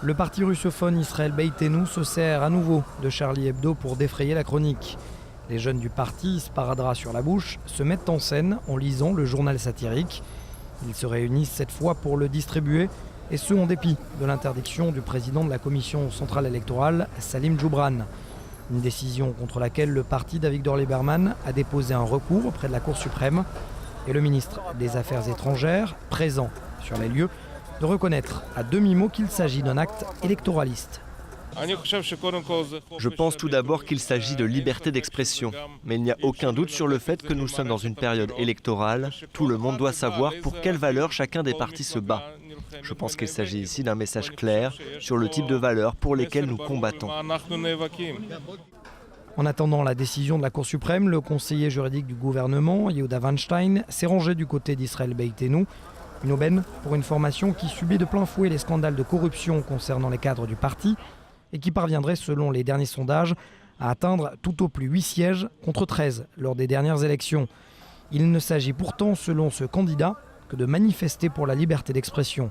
Le parti russophone Israël Beitenu se sert à nouveau de Charlie Hebdo pour défrayer la chronique. Les jeunes du parti, sparadrap sur la bouche, se mettent en scène en lisant le journal satirique. Ils se réunissent cette fois pour le distribuer, et ce en dépit de l'interdiction du président de la commission centrale électorale, Salim Djoubran. Une décision contre laquelle le parti d'Avigdor Lieberman a déposé un recours auprès de la Cour suprême. Et le ministre des Affaires étrangères, présent sur les lieux, de reconnaître à demi-mot qu'il s'agit d'un acte électoraliste. Je pense tout d'abord qu'il s'agit de liberté d'expression. Mais il n'y a aucun doute sur le fait que nous sommes dans une période électorale. Tout le monde doit savoir pour quelles valeurs chacun des partis se bat. Je pense qu'il s'agit ici d'un message clair sur le type de valeurs pour lesquelles nous combattons. En attendant la décision de la Cour suprême, le conseiller juridique du gouvernement, Yehuda Weinstein, s'est rangé du côté d'Israël Beitenu. Une aubaine pour une formation qui subit de plein fouet les scandales de corruption concernant les cadres du parti et qui parviendrait, selon les derniers sondages, à atteindre tout au plus 8 sièges contre 13 lors des dernières élections. Il ne s'agit pourtant, selon ce candidat, que de manifester pour la liberté d'expression.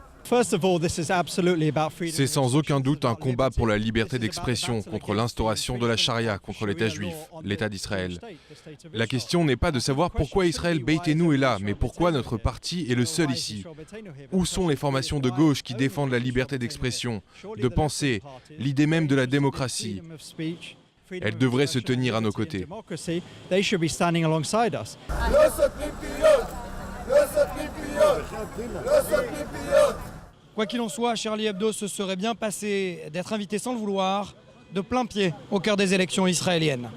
C'est sans aucun doute un combat pour la liberté d'expression, contre l'instauration de la charia, contre l'État juif, l'État d'Israël. La question n'est pas de savoir pourquoi Israël Beitenu est là, mais pourquoi notre parti est le seul ici. Où sont les formations de gauche qui défendent la liberté d'expression, de penser, l'idée même de la démocratie? Elles devraient se tenir à nos côtés. Quoi qu'il en soit, Charlie Hebdo se serait bien passé d'être invité sans le vouloir, de plein pied, au cœur des élections israéliennes.